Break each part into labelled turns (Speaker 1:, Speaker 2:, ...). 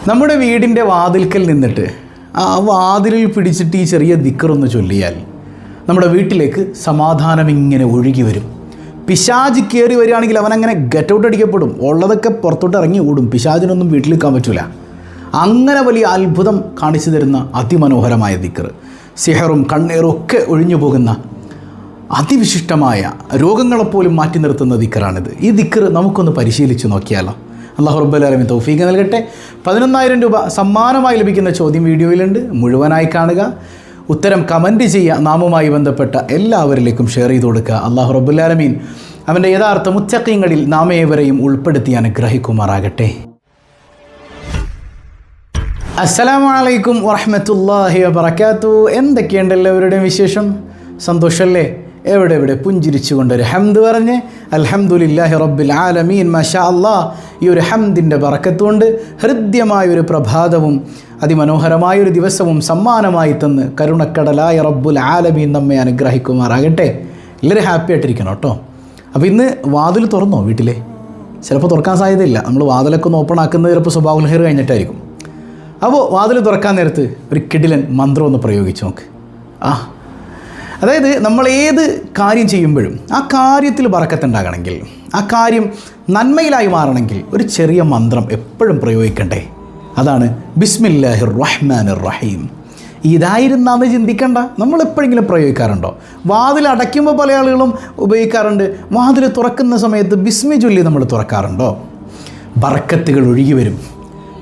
Speaker 1: നമ്മുടെ വീടിൻ്റെ വാതിൽക്കൽ നിന്നിട്ട് ആ വാതിലിൽ പിടിച്ചിട്ട് ഈ ചെറിയ ദിക്റൊന്ന് ചൊല്ലിയാൽ നമ്മുടെ വീട്ടിലേക്ക് സമാധാനം ഇങ്ങനെ ഒഴുകി വരും. പിശാച് കയറി വരികയാണെങ്കിൽ അവനങ്ങനെ ഗെറ്റ് ഔട്ട് അടിക്കപ്പെടും. ഉള്ളതൊക്കെ പുറത്തോട്ട് ഇറങ്ങി ഓടും. പിശാചിനൊന്നും വീട്ടിൽ നിൽക്കാൻ പറ്റില്ല. അങ്ങനെ വലിയ അത്ഭുതം കാണിച്ചു തരുന്ന അതിമനോഹരമായ ദിക്ർ, സിഹറും കണ്ണേറും ഒക്കെ ഒഴിഞ്ഞു പോകുന്ന അതിവിശിഷ്ടമായ രോഗങ്ങളെപ്പോലും മാറ്റി നിർത്തുന്ന ദിക്റാണിത്. ഈ ദിക്ർ നമുക്കൊന്ന് പരിശീലിച്ച് നോക്കിയാലോ? അല്ലാഹു റബ്ബുൽ ആലമീൻ തൗഫീഖ് നൽകട്ടെ. 11,000 രൂപ സമ്മാനമായി ലഭിക്കുന്ന ചോദ്യം വീഡിയോയിലുണ്ട്, മുഴുവനായി കാണുക. ഉത്തരം കമൻറ്റ് ചെയ്യുക. നാമുമായി ബന്ധപ്പെട്ട എല്ലാവരിലേക്കും ഷെയർ ചെയ്ത് കൊടുക്കുക. അല്ലാഹു റബ്ബുൽ ആലമീൻ അവൻ്റെ യഥാർത്ഥ മുത്തഖീങ്ങളിൽ നാം ഏവരെയും ഉൾപ്പെടുത്തി അനുഗ്രഹിക്കുമാറാകട്ടെ. അസ്സലാമു അലൈക്കും വറഹ്മത്തുള്ളാഹി വബറകാതുഹു. എന്തൊക്കെയുണ്ട് എല്ലാവരുടെയും വിശേഷം? സന്തോഷമല്ലേ? എവിടെ പുഞ്ചിരിച്ചുകൊണ്ടൊരു ഹംദ് പറഞ്ഞ് അൽഹംദുലില്ലാഹി റബ്ബിൽ ആലമീൻ മാഷാ അല്ലാഹ്. ഈ ഒരു ഹംദിൻ്റെ ബറക്കത്തുകൊണ്ട് ഹൃദ്യമായൊരു പ്രഭാതവും അതിമനോഹരമായൊരു ദിവസവും സമ്മാനമായി തന്ന് കരുണക്കടലായ റബ്ബുൽ ആലമീൻ നമ്മെ അനുഗ്രഹിക്കുമാറാകട്ടെ. എല്ലാവരും ഹാപ്പി ആയിട്ടിരിക്കണം കേട്ടോ. അപ്പോൾ ഇന്ന് വാതിൽ തുറന്നോ? വീട്ടിലെ ചിലപ്പോൾ തുറക്കാൻ സാധ്യതയില്ല. നമ്മൾ വാതിലൊക്കെ ഒന്ന് ഓപ്പൺ ആക്കുന്നത് ചിലപ്പോൾ സ്വഭാവ ഹെയർ കഴിഞ്ഞിട്ടായിരിക്കും. അപ്പോൾ വാതിൽ തുറക്കാൻ നേരത്ത് ഒരു കിടിലൻ മന്ത്രം ഒന്ന് പ്രയോഗിച്ച് നോക്ക്. അതായത് നമ്മൾ ഏത് കാര്യം ചെയ്യുമ്പോഴും ആ കാര്യത്തിൽ ബറക്കത്തുണ്ടാകണമെങ്കിൽ, ആ കാര്യം നന്മയിലായി മാറണമെങ്കിൽ ഒരു ചെറിയ മന്ത്രം എപ്പോഴും പ്രയോഗിക്കണ്ടേ. അതാണ് ബിസ്മില്ലാഹിർ റഹ്മാനിർ റഹീം. ഇതായിരുന്നാന്ന് ചിന്തിക്കണ്ട. നമ്മൾ എപ്പോഴെങ്കിലും പ്രയോഗിക്കാറുണ്ടോ? വാതിൽ അടയ്ക്കുമ്പോൾ പല ആളുകളും ഉപയോഗിക്കാറുണ്ട്. വാതിൽ തുറക്കുന്ന സമയത്ത് ബിസ്മി ചൊല്ലി നമ്മൾ തുറക്കാറുണ്ടോ? ബറക്കത്തുകൾ ഒഴുകി വരും.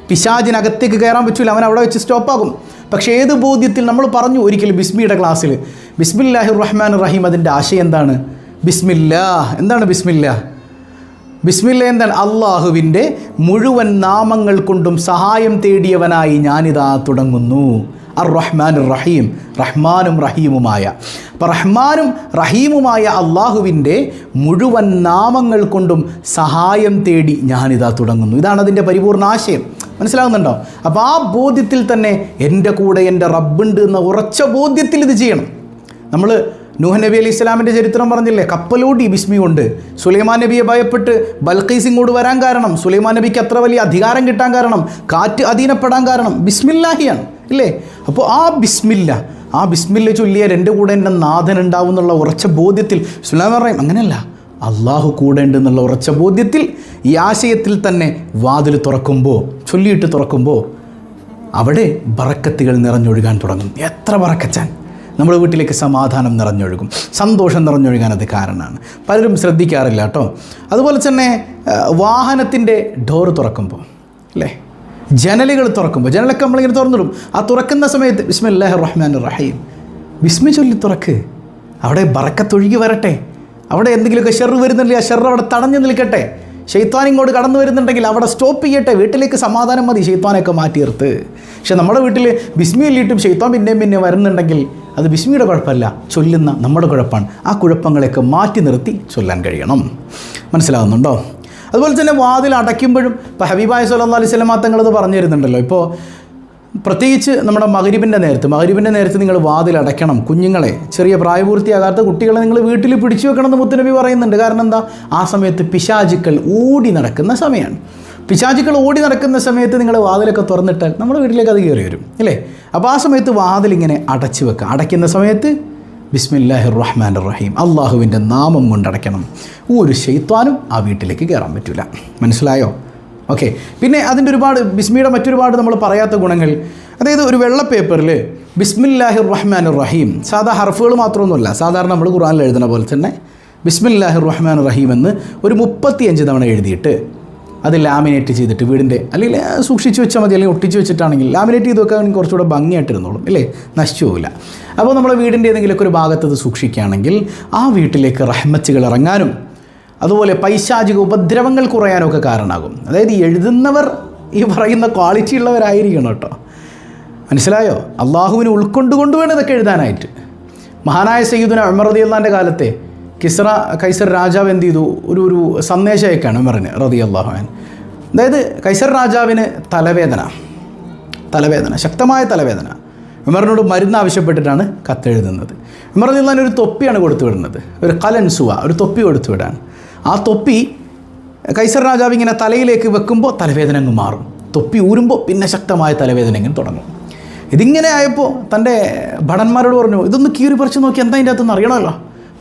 Speaker 1: പിശാചിനകത്തേക്ക് കയറാൻ പറ്റില്ല, അവൻ അവിടെ വെച്ച് സ്റ്റോപ്പാകും. പക്ഷേ ഏത് ബോധ്യത്തിൽ നമ്മൾ പറഞ്ഞു ഒരിക്കൽ ബിസ്മിയുടെ ക്ലാസ്സിൽ ബിസ്മില്ലാഹിർ റഹ്മാനിർ റഹീം, അതിൻ്റെ ആശയം എന്താണ്? ബിസ്മില്ലാ എന്താണ്? ബിസ്മില്ല എന്താണ്? അള്ളാഹുവിൻ്റെ മുഴുവൻ നാമങ്ങൾ കൊണ്ടും സഹായം തേടിയവനായി ഞാനിതാ തുടങ്ങുന്നു. അർ റഹ്മാനുർ റഹീം, റഹ്മാനും റഹീമുമായ. അപ്പോൾ റഹ്മാനും റഹീമുമായ അള്ളാഹുവിൻ്റെ മുഴുവൻ നാമങ്ങൾ കൊണ്ടും സഹായം തേടി ഞാനിതാ തുടങ്ങുന്നു. ഇതാണ് അതിൻ്റെ പരിപൂർണ ആശയം. മനസ്സിലാകുന്നുണ്ടോ? അപ്പോൾ ആ ബോധ്യത്തിൽ തന്നെ എൻ്റെ കൂടെ എൻ്റെ റബ്ബുണ്ട് എന്ന ഉറച്ച ബോധ്യത്തിൽ ഇത് ചെയ്യണം. നമ്മൾ നൂഹ് നബി അലൈഹി ഇസ്ലാമിൻ്റെ ചരിത്രം പറഞ്ഞില്ലേ? കപ്പലോടി ബിസ്മി കൊണ്ട്. സുലൈമാൻ നബിയെ ഭയപ്പെട്ട് ബൽഖീസ് ഇങ്ങോട്ട് വരാൻ കാരണം, സുലൈമാൻ നബിക്ക് അത്ര വലിയ അധികാരം കിട്ടാൻ കാരണം, കാറ്റ് അധീനപ്പെടാൻ കാരണം ബിസ്മില്ലാഹിയാണ് ഇല്ലേ? അപ്പോൾ ആ ബിസ്മില്ല ചൊല്ലിയാൽ എൻ്റെ കൂടെ എൻ്റെ നാഥൻ ഉണ്ടാവും എന്നുള്ള ഉറച്ച ബോധ്യത്തിൽ സുലൈമാൻ പറയും അങ്ങനെയല്ല, അള്ളാഹു കൂടെ ഉണ്ട് എന്നുള്ള ഉറച്ച ബോധ്യത്തിൽ ഈ ആശയത്തിൽ തന്നെ വാതിൽ തുറക്കുമ്പോൾ, ചൊല്ലിയിട്ട് തുറക്കുമ്പോൾ അവിടെ ബറക്കത്തുകൾ നിറഞ്ഞൊഴുകാൻ തുടങ്ങും. എത്ര ബറക്കത്താൻ! നമ്മുടെ വീട്ടിലേക്ക് സമാധാനം നിറഞ്ഞൊഴുകും, സന്തോഷം നിറഞ്ഞൊഴുകാൻ അത് കാരണമാണ്. പലരും ശ്രദ്ധിക്കാറില്ല കേട്ടോ. അതുപോലെ തന്നെ വാഹനത്തിൻ്റെ ഡോറ് തുറക്കുമ്പോൾ അല്ലേ, ജനലുകൾ തുറക്കുമ്പോൾ, ജനലൊക്കെ നമ്മളിങ്ങനെ തുറന്നിടും. ആ തുറക്കുന്ന സമയത്ത് ബിസ്മില്ലാഹിർ റഹ്മാനിർ റഹീം ബിസ്മി ചൊല്ലി തുറക്ക്. അവിടെ ബറക്കത്തൊഴുകി വരട്ടെ. അവിടെ എന്തെങ്കിലുമൊക്കെ ഷെറ് വരുന്നുണ്ടെങ്കിൽ ആ ഷെറ് അവിടെ തടഞ്ഞു നിൽക്കട്ടെ. ശൈത്വാൻ ഇങ്ങോട്ട് കടന്നു വരുന്നുണ്ടെങ്കിൽ അവിടെ സ്റ്റോപ്പ് ചെയ്യട്ടെ. വീട്ടിലേക്ക് സമാധാനം മതി, ശൈത്വാനൊക്കെ മാറ്റി നിർത്ത്. പക്ഷെ നമ്മുടെ വീട്ടിൽ ബിസ്മി ചൊല്ലിയിട്ടും ശൈത്വാൻ പിന്നെ വരുന്നുണ്ടെങ്കിൽ അത് ബിസ്മിയുടെ കുഴപ്പമല്ല, ചൊല്ലുന്ന നമ്മുടെ കുഴപ്പമാണ്. ആ കുഴപ്പങ്ങളെയൊക്കെ മാറ്റി നിർത്തി ചൊല്ലാൻ കഴിയണം. മനസ്സിലാകുന്നുണ്ടോ? അതുപോലെ തന്നെ വാതിൽ അടയ്ക്കുമ്പോഴും ഇപ്പോൾ ഹബീബായ സ്വല്ലല്ലാഹു അലൈഹി വസല്ലം തങ്ങളത് പറഞ്ഞു തരുന്നുണ്ടല്ലോ. ഇപ്പോൾ പ്രത്യേകിച്ച് നമ്മുടെ മഗ്‌രിബിൻ്റെ നേരത്ത് നിങ്ങൾ വാതിൽ അടയ്ക്കണം. കുഞ്ഞുങ്ങളെ, ചെറിയ പ്രായപൂർത്തിയാകാത്ത കുട്ടികളെ നിങ്ങൾ വീട്ടിൽ പിടിച്ചു വെക്കണമെന്ന് മുത്തുനബി പറയുന്നുണ്ട്. കാരണം എന്താ? ആ സമയത്ത് പിശാചുക്കൾ ഓടി നടക്കുന്ന സമയമാണ്. പിശാചുക്കൾ ഓടി നടക്കുന്ന സമയത്ത് നിങ്ങൾ വാതിലൊക്കെ തുറന്നിട്ടാൽ നമ്മുടെ വീട്ടിലേക്ക് അത് കയറി വരും ഇല്ലേ? അപ്പോൾ ആ സമയത്ത് വാതിലിങ്ങനെ അടച്ചു വെക്കുക. അടയ്ക്കുന്ന സമയത്ത് ബിസ്മില്ലാഹിർ റഹ്മാനിർ റഹീം, അള്ളാഹുവിൻ്റെ നാമം കൊണ്ട് അടയ്ക്കണം. ഒരു ശൈത്വാനും ആ വീട്ടിലേക്ക് കയറാൻ പറ്റില്ല. മനസ്സിലായോ? ഓക്കെ. പിന്നെ അതിൻ്റെ ബിസ്മിയുടെ മറ്റൊരുപാട് നമ്മൾ പറയാത്ത ഗുണങ്ങൾ. അതായത് ഒരു വെള്ള പേപ്പറിൽ ബിസ്മില്ലാഹിർ റഹ്മാനിർ റഹീം, സാധാ ഹർഫുകൾ മാത്രമൊന്നുമല്ല, സാധാരണ നമ്മൾ ഖുർആനിൽ എഴുതുന്ന പോലെ തന്നെ ബിസ്മില്ലാഹിർ റഹ്മാനിർ റഹീം എന്ന് ഒരു 35 തവണ എഴുതിയിട്ട് അത് ലാമിനേറ്റ് ചെയ്തിട്ട് വീടിൻ്റെ അല്ലെങ്കിൽ സൂക്ഷിച്ച് വെച്ചാൽ മതി, അല്ലെങ്കിൽ ഒട്ടിച്ച് വെച്ചിട്ടാണെങ്കിൽ ലാമിനേറ്റ് ചെയ്ത് വെക്കുകയാണെങ്കിൽ കുറച്ചുകൂടെ ഭംഗിയായിട്ടിരുന്നോളും ഇല്ലേ? നശിച്ചു പോകില്ല. അപ്പോൾ നമ്മുടെ വീടിൻ്റെ ഏതെങ്കിലുമൊക്കെ ഒരു ഭാഗത്ത് ഇത് സൂക്ഷിക്കുകയാണെങ്കിൽ ആ വീട്ടിലേക്ക് റഹ്മത്തുകൾ ഇറങ്ങാനും അതുപോലെ പൈശാചിക ഉപദ്രവങ്ങൾ കുറയാനൊക്കെ കാരണമാകും. അതായത് എഴുതുന്നവർ ഈ പറയുന്ന ക്വാളിറ്റി ഉള്ളവരായിരിക്കണം കേട്ടോ. മനസ്സിലായോ? അള്ളാഹുവിനെ ഉൾക്കൊണ്ടുകൊണ്ട് വേണം ഇതൊക്കെ എഴുതാനായിട്ട്. മഹാനായ സയ്യിദുന ഉമർ റളിയല്ലാഹുവിൻ്റെ കാലത്തെ കൈസർ രാജാവ് എന്ത് ചെയ്തു? ഒരു സന്ദേശം അയക്കാണ് ഉമറിന് റളിയല്ലാഹു അൻഹു. അതായത് കൈസർ രാജാവിന് തലവേദന, ശക്തമായ തലവേദന. ഉമറിനോട് മരുന്ന് ആവശ്യപ്പെട്ടിട്ടാണ് കത്തെഴുതുന്നത്. ഉമർ റളിയല്ലാഹു അൻഹു ഒരു തൊപ്പിയാണ് കൊടുത്തു വിടുന്നത്, ഒരു കലൻസുവ, ഒരു തൊപ്പി കൊടുത്തു വിടാൻ. ആ തൊപ്പി കൈസർ രാജാവ് ഇങ്ങനെ തലയിലേക്ക് വെക്കുമ്പോൾ തലവേദന അങ്ങ് മാറും. തൊപ്പി ഊരുമ്പോൾ പിന്നെ ശക്തമായ തലവേദന ഇങ്ങനെ തുടങ്ങും. ഇതിങ്ങനെ ആയപ്പോൾ തൻ്റെ ഭടന്മാരോട് പറഞ്ഞു, ഇതൊന്ന് കീറി പറിച്ച് നോക്കി എന്താ അതിൻ്റെ അകത്തൊന്ന് അറിയണമല്ലോ.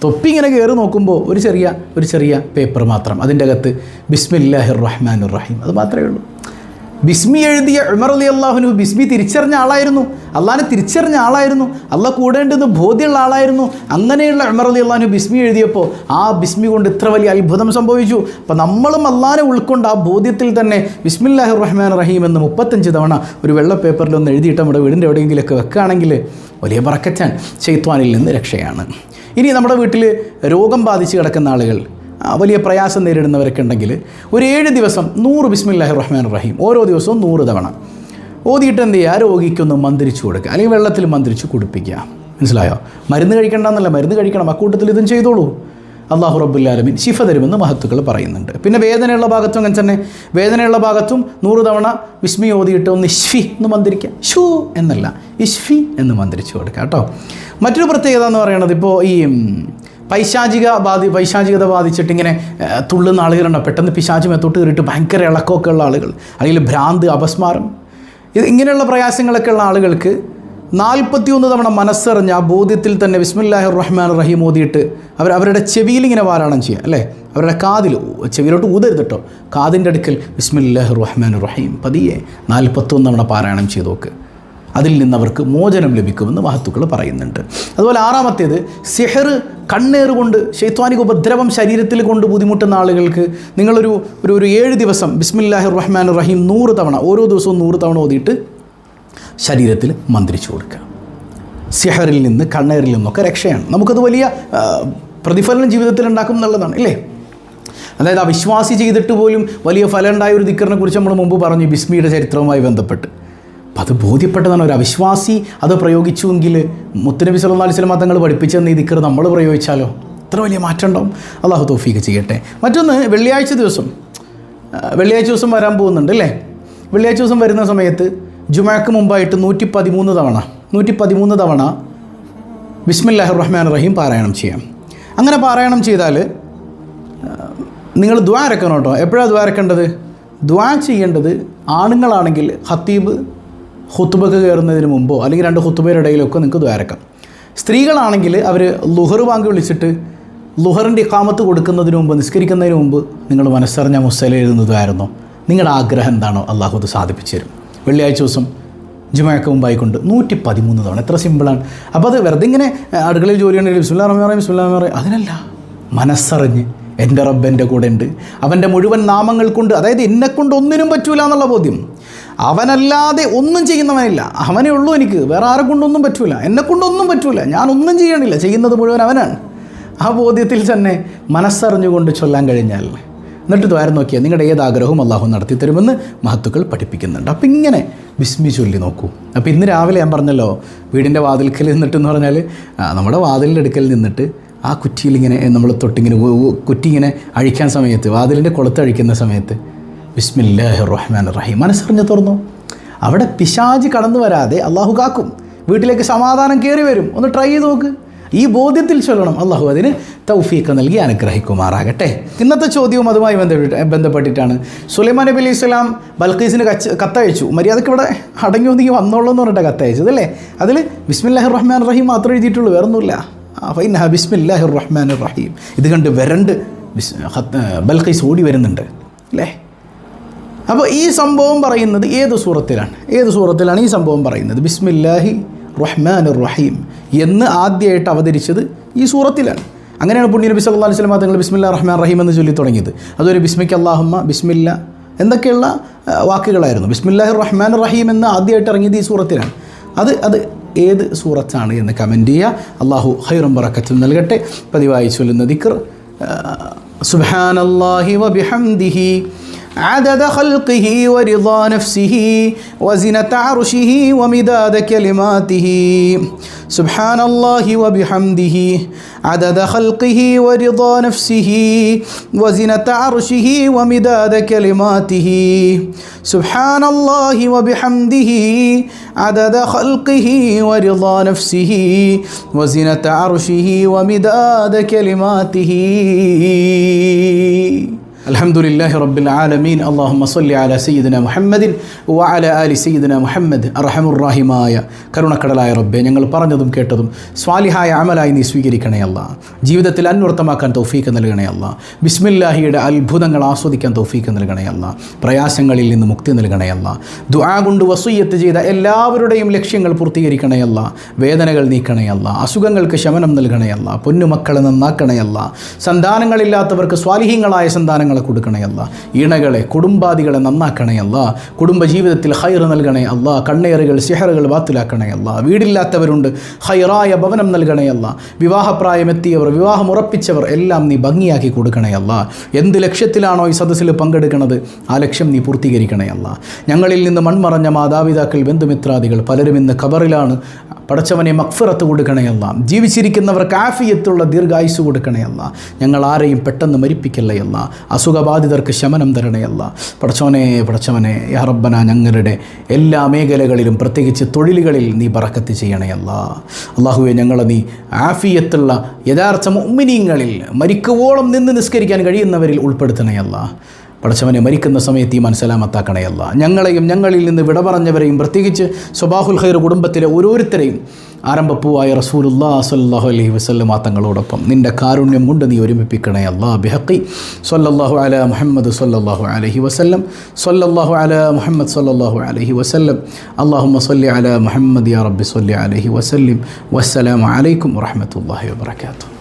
Speaker 1: തൊപ്പി ഇങ്ങനെ കയറി നോക്കുമ്പോൾ ഒരു ചെറിയ പേപ്പർ മാത്രം, അതിൻ്റെ അകത്ത് ബിസ്മില്ലാഹിർ റഹ്മാനിർ റഹീം, അത് മാത്രമേ ഉള്ളൂ. ബിസ്മി എഴുതിയ ഉമർ റളിയല്ലാഹു അൻഹു ബിസ്മി തിരിച്ചറിഞ്ഞ ആളായിരുന്നു, അള്ളാഹിനെ തിരിച്ചറിഞ്ഞ ആളായിരുന്നു, അള്ളാഹ് കൂടേണ്ടെന്ന് ബോധ്യമുള്ള ആളായിരുന്നു. അങ്ങനെയുള്ള ഉമർ റളിയല്ലാഹു അൻഹു ബിസ്മി എഴുതിയപ്പോൾ ആ ബിസ്മി കൊണ്ട് ഇത്ര വലിയ അത്ഭുതം സംഭവിച്ചു. അപ്പോൾ നമ്മളും അള്ളാഹിനെ ഉൾക്കൊണ്ട് ആ ബോധ്യത്തിൽ തന്നെ ബിസ്മില്ലാഹിർ റഹ്മാനിർ റഹീം എന്ന് 35 തവണ ഒരു വെള്ള പേപ്പറിലൊന്ന് എഴുതിയിട്ട് നമ്മുടെ വീടിൻ്റെ എവിടെയെങ്കിലുമൊക്കെ വെക്കുകയാണെങ്കിൽ വലിയ ബറക്കത്താണ്, ശൈത്വാനിൽ നിന്ന് രക്ഷയാണ്. ഇനി നമ്മുടെ വീട്ടിൽ രോഗം ബാധിച്ച് കിടക്കുന്ന ആളുകൾ, വലിയ പ്രയാസം നേരിടുന്നവരൊക്കെ ഉണ്ടെങ്കിൽ ഒരു 7 ദിവസം 100 ബിസ്മില്ലാഹിർ റഹ്മാനിർ റഹീം ഓരോ ദിവസവും 100 തവണ ഓതിയിട്ട് എന്ത് ചെയ്യുക, രോഗിക്കൊന്ന് മന്ത്രിച്ചു കൊടുക്കുക, അല്ലെങ്കിൽ വെള്ളത്തിൽ മന്ത്രിച്ച് കുടിപ്പിക്കുക. മനസ്സിലായോ? മരുന്ന് കഴിക്കേണ്ടെന്നല്ല, മരുന്ന് കഴിക്കണം, അക്കൂട്ടത്തിൽ ഇതും ചെയ്തോളൂ. അല്ലാഹു റബ്ബുൽ ആലമീൻ ശിഫ തരുമെന്ന് മഹത്തുക്കൾ പറയുന്നുണ്ട്. പിന്നെ വേദനയുള്ള ഭാഗത്തും അങ്ങനെ തന്നെ, വേദനയുള്ള ഭാഗത്തും 100 തവണ ബിസ്മി ഓതിയിട്ട് ഒന്ന് ഇഷ്ഫി എന്ന് മന്ത്രിക്കുക, ഷൂ എന്നല്ല ഇഷ്ഫി എന്ന് മന്ത്രിച്ചു കൊടുക്കുക കേട്ടോ. മറ്റൊരു പ്രത്യേകത എന്ന് പറയുന്നത്, ഇപ്പോൾ ഈ പൈശാചികത ബാധിച്ചിട്ട് ഇങ്ങനെ തുള്ളുന്ന ആളുകളുണ്ടോ, പെട്ടെന്ന് പിശാച് മേത്തോട്ട് കയറിയിട്ട് ഭയങ്കര ഇളക്കമൊക്കെ ഉള്ള ആളുകൾ, അല്ലെങ്കിൽ ഭ്രാന്ത്, അപസ്മാരം, ഇങ്ങനെയുള്ള പ്രയാസങ്ങളൊക്കെ ഉള്ള ആളുകൾക്ക് 41 തവണ മനസ്സറിഞ്ഞ് ആ ബോധ്യത്തിൽ തന്നെ ബിസ്മില്ലാഹിർ റഹ്മാനിർ റഹീം ഓതിയിട്ട് അവരുടെ ചെവിയിൽ ഇങ്ങനെ പാരായണം ചെയ്യുക, അല്ലേ, അവരുടെ കാതിൽ, ചെവിയിലോട്ട് ഊതരുത് കേട്ടോ, കാതിൻ്റെ അടുക്കൽ ബിസ്മില്ലാഹിർ റഹ്മാനിർ റഹീം പതിയെ 41 തവണ പാരായണം ചെയ്ത് നോക്ക്. അതിൽ നിന്ന് അവർക്ക് മോചനം ലഭിക്കുമെന്ന് മഹത്തുക്കൾ പറയുന്നുണ്ട്. അതുപോലെ 6-മത്തേത് സിഹർ, കണ്ണേറ് കൊണ്ട് ശൈത്വാനിക ഉപദ്രവം ശരീരത്തിൽ കൊണ്ട് ബുദ്ധിമുട്ടുന്ന ആളുകൾക്ക് നിങ്ങളൊരു 7 ദിവസം ബിസ്മില്ലാഹിർ റഹ്മാനിർ റഹീം 100 തവണ ഓരോ ദിവസവും 100 തവണ ഓതിയിട്ട് ശരീരത്തിൽ മന്ത്രിച്ചു കൊടുക്കുക. സിഹറിൽ നിന്ന്, കണ്ണേറിൽ നിന്നൊക്കെ രക്ഷയാണ്. നമുക്കത് വലിയ പ്രതിഫലനം ജീവിതത്തിൽ ഉണ്ടാക്കും എന്നുള്ളതാണ്, ഇല്ലേ? അതായത് അവിശ്വാസി ചെയ്തിട്ട് പോലും വലിയ ഫലം ഉണ്ടായ ഒരു ദിക്റിനെ കുറിച്ച് നമ്മൾ മുമ്പ് പറഞ്ഞു, ബിസ്മിയുടെ ചരിത്രവുമായി ബന്ധപ്പെട്ട്. അപ്പം അത് ബോധ്യപ്പെട്ടതാണ്. ഒരു അവിശ്വാസി അത് പ്രയോഗിച്ചുവെങ്കിൽ മുത്തുനബി സല്ലല്ലാഹു അലൈഹി വസല്ലം തങ്ങൾ പഠിപ്പിച്ചെന്ന് ഈ ദിക്ർ നമ്മൾ പ്രയോഗിച്ചാലോ എത്ര വലിയ മാറ്റം ഉണ്ടാവും. അള്ളാഹു തൗഫീഖ് ചെയ്യട്ടെ. മറ്റൊന്ന്, വെള്ളിയാഴ്ച ദിവസം വരാൻ പോകുന്നുണ്ട്, അല്ലേ? വെള്ളിയാഴ്ച ദിവസം വരുന്ന സമയത്ത് ജുമഅക്ക് മുമ്പായിട്ട് 113 തവണ ബിസ്മില്ലാഹിർ റഹ്മാനിർ റഹീം പാരായണം ചെയ്യാം. അങ്ങനെ പാരായണം ചെയ്താൽ നിങ്ങൾ ദുആ ഇറക്കണം കേട്ടോ. എപ്പോഴാണ് ദുആ ഇറക്കേണ്ടത്? ദുആ ചെയ്യേണ്ടത് ആണുങ്ങളാണെങ്കിൽ ഖത്തീബ് ഖുത്ബക്ക് കയറുന്നതിന് മുമ്പോ അല്ലെങ്കിൽ 2 ഖുത്ബയുടെ ഇടയിലൊക്കെ നിങ്ങൾക്ക് ദുആ ഇറക്കാം. സ്ത്രീകളാണെങ്കിൽ അവർ ലുഹർ ബാങ്ക് വിളിച്ചിട്ട് ലുഹറിൻ്റെ ഇഖാമത്ത് കൊടുക്കുന്നതിന് മുമ്പ്, നിസ്കരിക്കുന്നതിന് മുമ്പ് നിങ്ങൾ മനസ്സറിഞ്ഞ മുസ്സല എഴുതുന്നതായിരുന്നോ, നിങ്ങളുടെ ആഗ്രഹം എന്താണോ അള്ളാഹു അത് സാധിപ്പിച്ചു തരും. വെള്ളിയാഴ്ച ദിവസം ജുമഅക്ക് മുമ്പായിക്കൊണ്ട് 113 തവണ, എത്ര സിമ്പിളാണ്. അപ്പോൾ അത് വെറുതെ ഇങ്ങനെ അടുക്കളയിൽ ജോലി ഉണ്ടെങ്കിൽ ബിസ്മില്ലാഹിർ റഹ്മാനിർ റഹീം ബിസ്മില്ലാഹിർ റഹ്മാനിർ റഹീം, അതിനല്ല, മനസ്സറിഞ്ഞ് എൻ്റെ റബ്ബ് എൻ്റെ കൂടെ ഉണ്ട്, അവൻ്റെ മുഴുവൻ നാമങ്ങൾ കൊണ്ട്, അതായത് എന്നെക്കൊണ്ട് ഒന്നിനും പറ്റൂല എന്നുള്ള ബോധ്യം, അവനല്ലാതെ ഒന്നും ചെയ്യുന്നവനില്ല, അവനേ ഉള്ളൂ എനിക്ക്, വേറെ ആരെ കൊണ്ടൊന്നും പറ്റൂല, എന്നെക്കൊണ്ടൊന്നും പറ്റൂല, ഞാനൊന്നും ചെയ്യണില്ല, ചെയ്യുന്നത് മുഴുവൻ അവനാണ്. ആ ബോധ്യത്തിൽ തന്നെ മനസ്സറിഞ്ഞുകൊണ്ട് ചൊല്ലാൻ കഴിഞ്ഞാൽ, എന്നിട്ട് ദ്വാരം നോക്കിയാൽ നിങ്ങളുടെ ഏത് ആഗ്രഹവും അള്ളാഹു നടത്തി തരുമെന്ന് മഹത്തുക്കൾ പഠിപ്പിക്കുന്നുണ്ട്. അപ്പം ഇങ്ങനെ ബിസ്മി ചൊല്ലി നോക്കൂ. അപ്പോൾ ഇന്ന് രാവിലെ ഞാൻ പറഞ്ഞല്ലോ, വീടിൻ്റെ വാതിൽക്കൽ നിന്നിട്ടെന്ന് പറഞ്ഞാൽ നമ്മുടെ വാതിലിൻ്റെ അടുക്കൽ നിന്നിട്ട് ആ കുറ്റിയിൽ ഇങ്ങനെ നമ്മൾ തൊട്ടിങ്ങനെ കുറ്റി ഇങ്ങനെ അഴിക്കാൻ സമയത്ത്, വാതിലിൻ്റെ കൊളുത്ത് അഴിക്കുന്ന സമയത്ത് ബിസ്മില്ലാഹിർ റഹ്മാനിർ റഹീം മനസ്സറിഞ്ഞ് തുറന്നു. അവിടെ പിശാച് കടന്നു വരാതെ അള്ളാഹു കാക്കും, വീട്ടിലേക്ക് സമാധാനം കയറി വരും. ഒന്ന് ട്രൈ ചെയ്ത് നോക്ക്. ഈ ബോധ്യത്തിൽ ചൊല്ലണം. അള്ളാഹു അതിന് തൗഫീഖ് നൽകി അനുഗ്രഹിക്കുമാറാകട്ടെ. ഇന്നത്തെ ചോദ്യവും അതുമായി ബന്ധപ്പെട്ടിട്ടാണ്. സുലൈമാൻ നബി അലൈഹി സ്വലാം ബൽഖീസിന് കത്തയച്ചു. മര്യാദയ്ക്ക് ഇവിടെ അടങ്ങി ഒതുങ്ങി വന്നോളൂ എന്ന് പറഞ്ഞിട്ട് കത്തയച്ചത്, അല്ലേ? അതിൽ ബിസ്മില്ലാഹിർ റഹ്മാനിർ റഹീം മാത്രമേ എഴുതിയിട്ടുള്ളൂ, വേറൊന്നുമില്ല. ഫൈനഹ ബിസ്മില്ലാഹിർ റഹ്മാനിർ റഹീം. ഇത് കണ്ട് ബൽഖീസ് ഓടി വരുന്നുണ്ട്, അല്ലേ? അപ്പോൾ ഈ സംഭവം പറയുന്നത് ഏത് സൂറത്തിലാണ് ഈ സംഭവം പറയുന്നത്? ബിസ്മില്ലാഹി റഹ്മാനിർ റഹീം എന്ന് ആദ്യമായിട്ട് അവതരിച്ചത് ഈ സൂറത്തിലാണ്. അങ്ങനെയാണ് പുണ്യ നബി സല്ലല്ലാഹു അലൈഹി വസല്ലം തങ്ങൾ ബിസ്മില്ലാഹിർ റഹ്മാനിർ റഹീം എന്ന് ചൊല്ലി തുടങ്ങിയത്. അതൊരു ബിസ്മിക അല്ലാഹുമ്മ ബിസ്മില്ല എന്നൊക്കെയുള്ള വാക്കുകളായിരുന്നു. ബിസ്മില്ലാഹിർ റഹ്മാനിർ റഹീം എന്ന് ആദ്യമായിട്ട് ഇറങ്ങിയത് ഈ സൂറത്തിലാണ്. അത് ഏത് സൂറത്താണ് എന്ന് കമൻറ്റ് ചെയ്യുക. അള്ളാഹു ഖൈറും ബറക്കത്തും നൽകട്ടെ. പതിവായി ചൊല്ലുന്ന ദിക്ർ സുബ്ഹാനല്ലാഹി വബിഹംദിഹി عدد خلقه ورضا نفسه وزنة عرشه ومداد كلماته سبحان الله وبحمده عدد خلقه ورضا نفسه وزنة عرشه ومداد كلماته سبحان الله وبحمده عدد خلقه ورضا نفسه وزنة عرشه ومداد كلماته അൽഹംദുലില്ലാഹി റബ്ബിൽ ആലമീൻ. അല്ലാഹുമ്മ സ്വല്ലി അലാ സയ്യിദിന മുഹമ്മദിൻ വഅലാ ആലി സയ്യിദിന മുഹമ്മദ്. അർഹമുർ റഹീമായ കരുണക്കടലായ റബ്ബേ, ഞങ്ങൾ പറഞ്ഞതും കേട്ടതും സ്വാലിഹായ അമലായി നീ സ്വീകരിക്കണേ അല്ലാ. ജീവിതത്തിൽ അന്വർത്ഥമാക്കാൻ തൗഫീക്ക് നൽകണേ അല്ലാ. ബിസ്മില്ലാഹിയുടെ അത്ഭുതങ്ങൾ ആസ്വദിക്കാൻ തൗഫീക്ക് നൽകണേ അല്ലാ. പ്രയാസങ്ങളിൽ നിന്ന് മുക്തി നൽകണേ അല്ലാ. ദുആ കൊണ്ട് വസിയ്യത്ത് ചെയ്ത എല്ലാവരുടെയും ലക്ഷ്യങ്ങൾ പൂർത്തീകരിക്കണേ അല്ലാ. വേദനകൾ നീക്കണേ അല്ലാ. അസുഖങ്ങൾക്ക് ശമനം നൽകണേ അല്ലാ. പൊന്നുമക്കളെ നന്നാക്കണേ അല്ലാ. സന്താനങ്ങളില്ലാത്തവർക്ക് സ്വാലിഹീങ്ങളായ സന്താനങ്ങളെ കൊടുക്കണേ അല്ലാ. ഇണകളെ കുടുംബാദികളെ നന്നാക്കണേ അല്ലാ. കുടുംബജീവിതത്തിൽ ഖൈർ നൽകണേ അല്ലാ. കണ്ണേറുകൾ സിഹറുകൾ ബാത്തിലാക്കണേ അല്ലാ. വീടില്ലാത്തവരുണ്ട്, ഖൈറായ ഭവനം നൽകണേ അല്ലാ. വിവാഹപ്രായമെത്തിയവർ, വിവാഹം ഉറപ്പിച്ചവർ എല്ലാം നീ ഭംഗിയാക്കി കൊടുക്കണേ അല്ലാ. എന്ത് ലക്ഷ്യത്തിലാണോ ഈ സദസ്സിൽ പങ്കെടുക്കുന്നത് ആ ലക്ഷ്യം നീ പൂർത്തീകരിക്കണേ അല്ലാ. ഞങ്ങളിൽ നിന്ന് മൺമറഞ്ഞ മാതാപിതാക്കൾ, ബന്ധുമിത്രാദികൾ പലരും ഇന്ന് ഖബറിലാണ്. പടച്ചവനെ മഗ്ഫിറത്ത് കൊടുക്കണേ അല്ലാ. ജീവിച്ചിരിക്കുന്നവർക്ക് ആഫിയത്തുള്ള ദീർഘായുസ് കൊടുക്കണേ അല്ലാ. ഞങ്ങൾ ആരെയും പെട്ടെന്ന് മരിപ്പിക്കല്ലേ അല്ലാ. അസുഖബാധിതർക്ക് ശമനം തരണേ അല്ലാ. പടച്ചവനെ യാ റബ്ബന, ഞങ്ങളുടെ എല്ലാ മേഖലകളിലും പ്രത്യേകിച്ച് തൊഴിലുകളിൽ നീ ബറക്കത്ത് ചെയ്യണേ അല്ലാ. അല്ലാഹുവേ, ഞങ്ങളെ നീ ആഫിയത്തുള്ള യഥാർത്ഥ മുഅ്മിനീങ്ങളിൽ മരിക്കുവോളം നിന്ന് നിസ്കരിക്കാൻ കഴിയുന്നവരിൽ ഉൾപ്പെടുത്തണേ അല്ലാ. പടച്ചവനെ, മരിക്കുന്ന സമയത്ത് ഈ മനസ്സലാമത്താക്കണേ അല്ലാ. ഞങ്ങളെയും ഞങ്ങളിൽ നിന്ന് വിട പറഞ്ഞവരെയും പ്രത്യേകിച്ച് സ്വബാഹുൽ ഖൈർ കുടുംബത്തിലെ ഓരോരുത്തരെയും ആരംഭപ്പൂവായ റസൂലുള്ളാഹി സ്വല്ലല്ലാഹു അലൈഹി വസല്ലം തങ്ങളോടൊപ്പം നിൻ്റെ കാരുണ്യം കൊണ്ട് നീ ഒരുമിപ്പിക്കണേ അല്ലാ. ബിഹഖി സ്വല്ലല്ലാഹു അലാ മുഹമ്മദ് സ്വല്ലല്ലാഹു അലൈഹി വസല്ലം, സ്വല്ലല്ലാഹു അലാ മുഹമ്മദ് സ്വല്ലല്ലാഹു അലൈഹി വസല്ലം. അല്ലാഹുമ്മ സ്വല്ലി അലാ മുഹമ്മദ് യാ റബ്ബി സ്വല്ലി അലൈഹി വസല്ലം. വസ്സലാമു അലൈക്കും വറഹ്മത്തുള്ളാഹി വബറകാതുഹു.